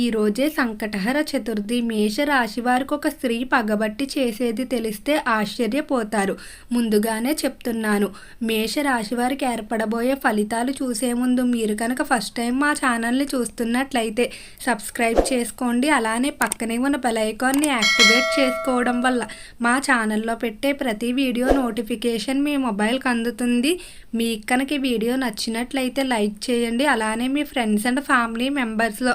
ఈరోజే సంకటహర చతుర్థి. మేషరాశి వారికి ఒక స్త్రీ పగబట్టి చేసేది తెలిస్తే ఆశ్చర్యపోతారు. ముందుగానే చెప్తున్నాను. మేషరాశి వారికి ఏర్పడబోయే ఫలితాలు చూసే ముందు మీరు కనుక ఫస్ట్ టైం మా ఛానల్ని చూస్తున్నట్లయితే సబ్స్క్రైబ్ చేసుకోండి. అలానే పక్కనే ఉన్న బెల్ ఐకాన్ని యాక్టివేట్ చేసుకోవడం వల్ల మా ఛానల్లో పెట్టే ప్రతి వీడియో నోటిఫికేషన్ మీ మొబైల్కి అందుతుంది. మీకు కనుక ఈ వీడియో నచ్చినట్లయితే లైక్ చేయండి. అలానే మీ ఫ్రెండ్స్ అండ్ ఫ్యామిలీ మెంబర్స్లో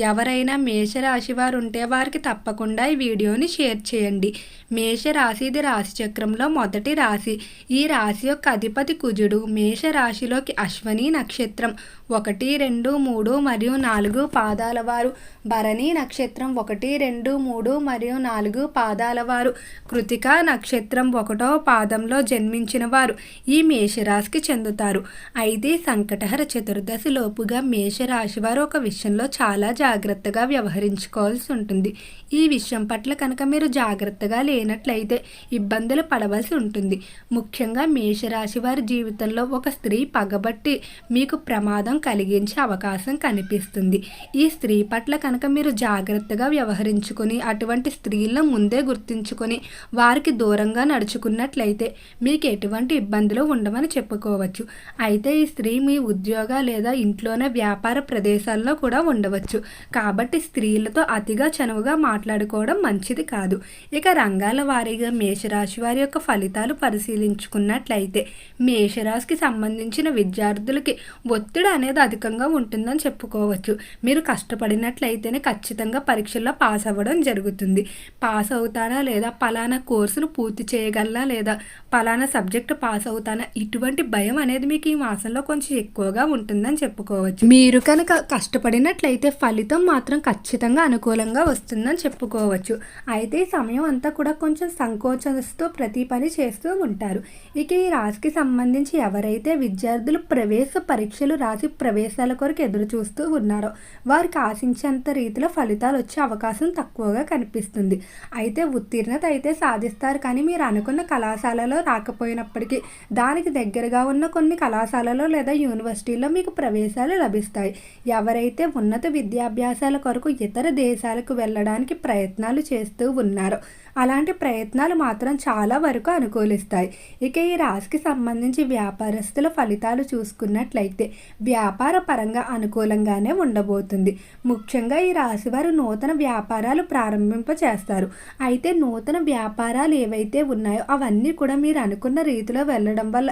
ఎవరైనా మేషరాశి వారు ఉంటే వారికి తప్పకుండా ఈ వీడియోని షేర్ చేయండి. మేషరాశి ఇది రాశి చక్రంలో మొదటి రాశి. ఈ రాశి యొక్క అధిపతి కుజుడు. మేషరాశిలోకి అశ్వని నక్షత్రం 1, 2, 3 మరియు 4 పాదాల వారు, భరణి నక్షత్రం 1, 2, 3 మరియు 4 పాదాల వారు, కృతిక నక్షత్రం 1వ పాదంలో జన్మించిన వారు ఈ మేషరాశికి చెందుతారు. అయితే సంకటహర చతుర్దశి లోపుగా మేషరాశి వారు ఒక విషయంలో చాలా జాగ్రత్తగా వ్యవహరించుకోవాల్సి ఉంటుంది. ఈ విషయం పట్ల కనుక మీరు జాగ్రత్తగా లేనట్లయితే ఇబ్బందులు పడవలసి ఉంటుంది. ముఖ్యంగా మేషరాశి వారి జీవితంలో ఒక స్త్రీ పగబట్టి మీకు ప్రమాదం కలిగించే అవకాశం కనిపిస్తుంది. ఈ స్త్రీ పట్ల కనుక మీరు జాగ్రత్తగా వ్యవహరించుకొని అటువంటి స్త్రీలను ముందే గుర్తించుకొని వారికి దూరంగా నడుచుకున్నట్లయితే మీకు ఎటువంటి ఇబ్బందులు ఉండవని చెప్పుకోవచ్చు. అయితే ఈ స్త్రీ మీ ఉద్యోగ లేదా ఇంట్లోనే వ్యాపార ప్రదేశాల్లో కూడా ఉండవచ్చు. కాబట్టి స్త్రీలతో అతిగా చనువుగా మాట్లాడుకోవడం మంచిది కాదు. ఇక రంగాల వారీగా మేషరాశి వారి యొక్క ఫలితాలు పరిశీలించుకున్నట్లయితే మేషరాశికి సంబంధించిన విద్యార్థులకి ఒత్తిడి అనేది అధికంగా ఉంటుందని చెప్పుకోవచ్చు. మీరు కష్టపడినట్లయితేనే ఖచ్చితంగా పరీక్షల్లో పాస్ అవ్వడం జరుగుతుంది. పాస్ అవుతానా లేదా పలానా కోర్సును పూర్తి చేయగలనా లేదా పలానా సబ్జెక్టు పాస్ అవుతానా, ఇటువంటి భయం అనేది మీకు ఈ మాసంలో కొంచెం ఎక్కువగా ఉంటుందని చెప్పుకోవచ్చు. మీరు కనుక కష్టపడినట్లయితే ఫలితం మాత్రం ఖచ్చితంగా అనుకూలంగా వస్తుందని చెప్పుకోవచ్చు. అయితే ఈ సమయం అంతా కూడా కొంచెం సంకోచంతో ప్రతి పని చేస్తూ ఉంటారు. ఇక ఈ రాశికి సంబంధించి ఎవరైతే విద్యార్థులు ప్రవేశ పరీక్షలు రాసి ప్రవేశాల కొరకు ఎదురు చూస్తూ ఉన్నారో వారికి ఆశించేంత రీతిలో ఫలితాలు వచ్చే అవకాశం తక్కువగా కనిపిస్తుంది. అయితే ఉత్తీర్ణత అయితే సాధిస్తారు, కానీ మీరు అనుకున్న కళాశాలలో రాకపోయినప్పటికీ దానికి దగ్గరగా ఉన్న కొన్ని కళాశాలలో లేదా యూనివర్సిటీల్లో మీకు ప్రవేశాలు లభిస్తాయి. ఎవరైతే ఉన్నత విద్యాభ్యాసాల కొరకు ఇతర దేశాలకు వెళ్ళడానికి ప్రయత్నాలు చేస్తూ ఉన్నారో అలాంటి ప్రయత్నాలు మాత్రం చాలా వరకు అనుకూలిస్తాయి. ఇక ఈ రాశికి సంబంధించి వ్యాపారస్తుల ఫలితాలు చూసుకున్నట్లయితే వ్యాపార పరంగా అనుకూలంగానే ఉండబోతుంది. ముఖ్యంగా ఈ రాశి వారు నూతన వ్యాపారాలు ప్రారంభింపచేస్తారు. అయితే నూతన వ్యాపారాలు ఏవైతే ఉన్నాయో అవన్నీ కూడా మీరు అనుకున్న రీతిలో వెళ్ళడం వల్ల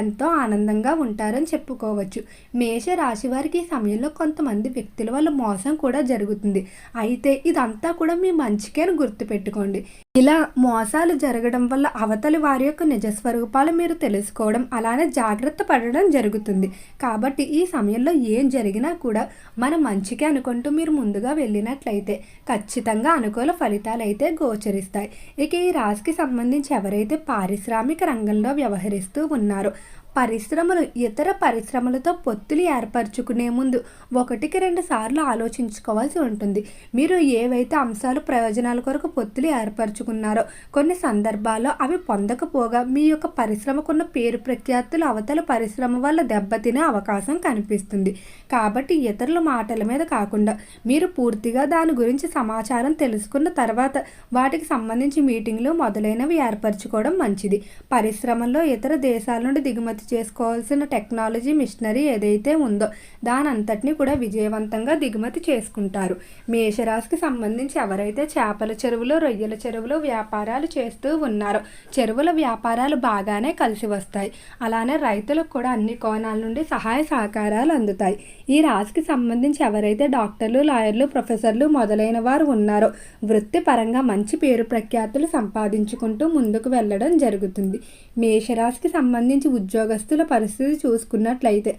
ఎంతో ఆనందంగా ఉంటారని చెప్పుకోవచ్చు. మేష రాశి వారికి ఈ సమయంలో కొంతమంది వ్యక్తుల వల్ల మోసం కూడా జరుగుతుంది. అయితే ఇదంతా కూడా మీ మంచికే అని గుర్తుపెట్టుకోండి. ఇలా మోసాలు జరగడం వల్ల అవతలి వారి యొక్క నిజస్వరూపాలు మీరు తెలుసుకోవడం, అలానే జాగ్రత్త పడడం జరుగుతుంది. కాబట్టి ఈ సమయంలో ఏం జరిగినా కూడా మన మంచికే అనుకుంటూ మీరు ముందుగా వెళ్ళినట్లయితే ఖచ్చితంగా అనుకూల ఫలితాలు అయితే గోచరిస్తాయి. ఇక ఈ రాశికి సంబంధించి ఎవరైతే పారిశ్రామిక రంగంలో వ్యవహరిస్తూ ఉన్నారో పరిశ్రమలు ఇతర పరిశ్రమలతో పొత్తులు ఏర్పరచుకునే ముందు 1-2 సార్లు ఆలోచించుకోవాల్సి ఉంటుంది. మీరు ఏవైతే అంశాలు ప్రయోజనాల కొరకు పొత్తులు ఏర్పరచుకున్నారో కొన్ని సందర్భాల్లో అవి పొందకపోగా మీ యొక్క పరిశ్రమకున్న పేరు ప్రఖ్యాతులు అవతల పరిశ్రమ వల్ల దెబ్బతినే అవకాశం కనిపిస్తుంది. కాబట్టి ఇతరుల మాటల మీద కాకుండా మీరు పూర్తిగా దాని గురించి సమాచారం తెలుసుకున్న తర్వాత వాటికి సంబంధించి మీటింగ్లు మొదలైనవి ఏర్పరచుకోవడం మంచిది. పరిశ్రమల్లో ఇతర దేశాల నుండి దిగుమతి చేసుకోవాల్సిన టెక్నాలజీ మిషనరీ ఏదైతే ఉందో దానంతటిని కూడా విజయవంతంగా దిగుమతి చేసుకుంటారు. మేషరాశికి సంబంధించి ఎవరైతే చేపల చెరువులో రొయ్యల చెరువులో వ్యాపారాలు చేస్తూ ఉన్నారో చెరువుల వ్యాపారాలు బాగానే కలిసి వస్తాయి. అలానే రైతులకు కూడా అన్ని కోణాల నుండి సహాయ సహకారాలు అందుతాయి. ఈ రాశికి సంబంధించి ఎవరైతే డాక్టర్లు, లాయర్లు, ప్రొఫెసర్లు మొదలైన వారు ఉన్నారో వృత్తిపరంగా మంచి పేరు ప్రఖ్యాతులు సంపాదించుకుంటూ ముందుకు వెళ్ళడం జరుగుతుంది. మేషరాశికి సంబంధించి ఉద్యోగస్తుల పరిస్థితి చూసుకున్నట్లయితే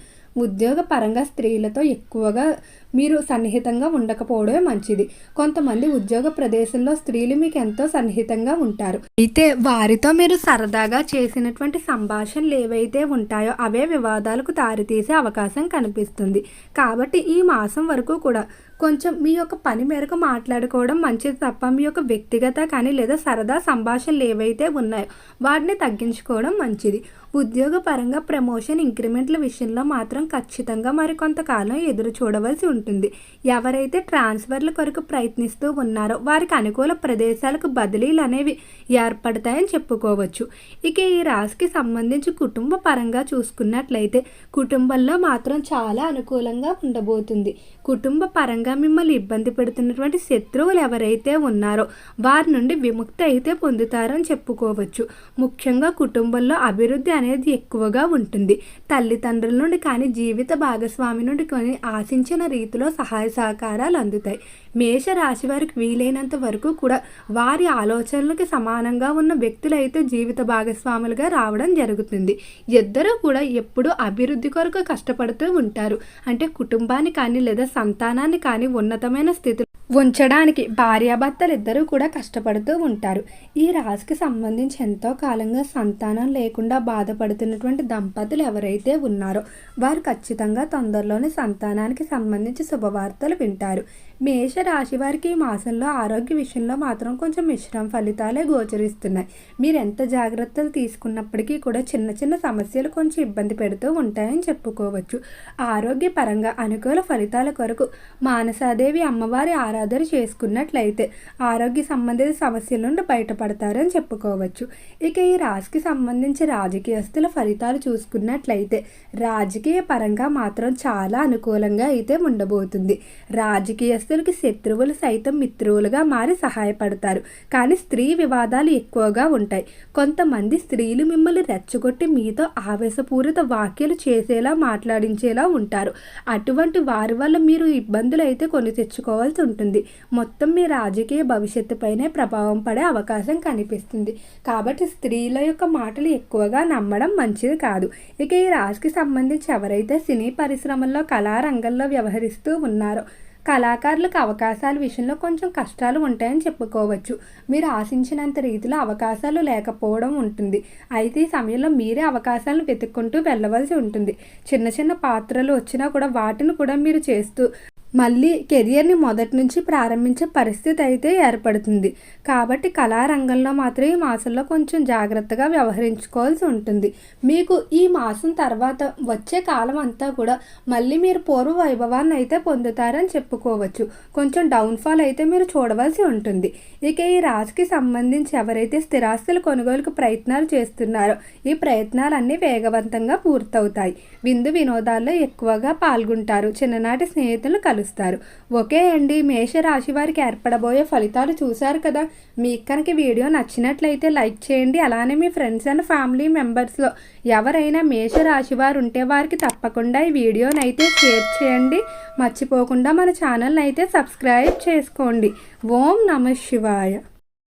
ఉద్యోగ పరంగా స్త్రీలతో ఎక్కువగా మీరు సన్నిహితంగా ఉండకపోవడమే మంచిది. కొంతమంది ఉద్యోగ ప్రదేశంలో స్త్రీలు మీకు ఎంతో సన్నిహితంగా ఉంటారు. అయితే వారితో మీరు సరదాగా చేసినటువంటి సంభాషణలు ఏవైతే ఉంటాయో అవే వివాదాలకు దారితీసే అవకాశం కనిపిస్తుంది. కాబట్టి ఈ మాసం వరకు కూడా కొంచెం మీ యొక్క పని మేరకు మాట్లాడుకోవడం మంచిది తప్ప మీ యొక్క వ్యక్తిగత కానీ లేదా సరదా సంభాషణలు ఏవైతే ఉన్నాయో వాటిని తగ్గించుకోవడం మంచిది. ఉద్యోగ పరంగా ప్రమోషన్, ఇంక్రిమెంట్ల విషయంలో మాత్రం ఖచ్చితంగా మరి కొంతకాలం ఎదురు చూడవలసి ఉంటుంది. ఉంటుంది. ఎవరైతే ట్రాన్స్ఫర్ల కొరకు ప్రయత్నిస్తూ ఉన్నారో వారికి అనుకూల ప్రదేశాలకు బదిలీలు అనేవి ఏర్పడతాయని చెప్పుకోవచ్చు. ఇక ఈ రాశికి సంబంధించి కుటుంబ పరంగా చూసుకున్నట్లయితే కుటుంబంలో మాత్రం చాలా అనుకూలంగా ఉండబోతుంది. కుటుంబ పరంగా మిమ్మల్ని ఇబ్బంది పెడుతున్నటువంటి శత్రువులు ఎవరైతే ఉన్నారో వారి నుండి విముక్తి అయితే పొందుతారని చెప్పుకోవచ్చు. ముఖ్యంగా కుటుంబంలో అభివృద్ధి అనేది ఎక్కువగా ఉంటుంది. తల్లిదండ్రుల నుండి కానీ జీవిత భాగస్వామి నుండి కానీ ఆశించిన రీతిలో సహాయ సహకారాలు అందుతాయి. మేష రాశి వారికి వీలైనంత వరకు కూడా వారి ఆలోచనలకి సమానంగా ఉన్న వ్యక్తులు అయితే జీవిత భాగస్వాములుగా రావడం జరుగుతుంది. ఇద్దరూ కూడా ఎప్పుడూ అభివృద్ధి కొరకు కష్టపడుతూ ఉంటారు. అంటే కుటుంబాన్ని కానీ లేదా సంతానాన్ని కానీ ఉన్నతమైన స్థితిలో ఉంచడానికి భార్యాభర్తలు ఇద్దరూ కూడా కష్టపడుతూ ఉంటారు. ఈ రాశికి సంబంధించి ఎంతో కాలంగా సంతానం లేకుండా బాధపడుతున్నటువంటి దంపతులు ఎవరైతే ఉన్నారో వారు ఖచ్చితంగా తొందరలోనే సంతానానికి సంబంధించి శుభవార్తలు వింటారు. మేష రాశి వారికి ఈ మాసంలో ఆరోగ్య విషయంలో మాత్రం కొంచెం మిశ్రమ ఫలితాలే గోచరిస్తున్నాయి. మీరు ఎంత జాగ్రత్తలు తీసుకున్నప్పటికీ కూడా చిన్న చిన్న సమస్యలు కొంచెం ఇబ్బంది పెడుతూ ఉంటాయని చెప్పుకోవచ్చు. ఆరోగ్యపరంగా అనుకూల ఫలితాల కొరకు మానసాదేవి అమ్మవారి ఆరాధన చేసుకున్నట్లయితే ఆరోగ్య సంబంధిత సమస్యల నుండి బయటపడతారని చెప్పుకోవచ్చు. ఇక ఈ రాశికి సంబంధించి రాజకీయస్తుల ఫలితాలు చూసుకున్నట్లయితే రాజకీయ పరంగా మాత్రం చాలా అనుకూలంగా అయితే ఉండబోతుంది. రాజకీయస్తులకి శత్రువులు సైతం మిత్రులుగా మారి సహాయపడతారు. కానీ స్త్రీ వివాదాలు ఎక్కువగా ఉంటాయి. కొంతమంది స్త్రీలు మిమ్మల్ని రెచ్చగొట్టి మీతో ఆవేశపూరిత వ్యాఖ్యలు చేసేలా మాట్లాడించేలా ఉంటారు. అటువంటి వారి వల్ల మీరు ఇబ్బందులు అయితే కొని తెచ్చుకోవాల్సి ఉంటుంది. మొత్తం మీ రాజకీయ భవిష్యత్తు పైనే ప్రభావం పడే అవకాశం కనిపిస్తుంది. కాబట్టి స్త్రీల యొక్క మాటలు ఎక్కువగా నమ్మడం మంచిది కాదు. ఇక ఈ రాశికి సంబంధించి ఎవరైతే సినీ పరిశ్రమల్లో కళారంగంలో వ్యవహరిస్తూ ఉన్నారో కళాకారులకు అవకాశాల విషయంలో కొంచెం కష్టాలు ఉంటాయని చెప్పుకోవచ్చు. మీరు ఆశించినంత రీతిలో అవకాశాలు లేకపోవడం ఉంటుంది. అయితే ఈ సమయంలో మీరే అవకాశాలను వెతుక్కుంటూ వెళ్ళవలసి ఉంటుంది. చిన్న చిన్న పాత్రలు వచ్చినా కూడా వాటిని కూడా మీరు చేస్తూ మళ్ళీ కెరియర్ని మొదటి నుంచి ప్రారంభించే పరిస్థితి అయితే ఏర్పడుతుంది. కాబట్టి కళారంగంలో మాత్రం ఈ మాసంలో కొంచెం జాగ్రత్తగా వ్యవహరించుకోవాల్సి ఉంటుంది. మీకు ఈ మాసం తర్వాత వచ్చే కాలం అంతా కూడా మళ్ళీ మీరు పూర్వ వైభవాన్ని అయితే పొందుతారని చెప్పుకోవచ్చు. కొంచెం డౌన్ఫాల్ అయితే మీరు చూడవలసి ఉంటుంది. ఇక ఈ రాశికి సంబంధించి ఎవరైతే స్థిరాస్తుల కొనుగోలుకు ప్రయత్నాలు చేస్తున్నారో ఈ ప్రయత్నాలన్నీ వేగవంతంగా పూర్తవుతాయి. విందు వినోదాల్లో ఎక్కువగా పాల్గొంటారు. చిన్ననాటి స్నేహితులు కలుస్తారు. ఓకే అండి, మేషరాశి వారికి ఏర్పడబోయే ఫలితాలు చూశారు కదా. మీకు కనుక వీడియో నచ్చినట్లయితే లైక్ చేయండి. అలానే మీ ఫ్రెండ్స్ అండ్ ఫ్యామిలీ మెంబర్స్లో ఎవరైనా మేషరాశి వారు ఉంటే వారికి తప్పకుండా ఈ వీడియోని అయితే షేర్ చేయండి. మర్చిపోకుండా మన ఛానల్ని అయితే సబ్స్క్రైబ్ చేసుకోండి. ఓం నమః శివాయ.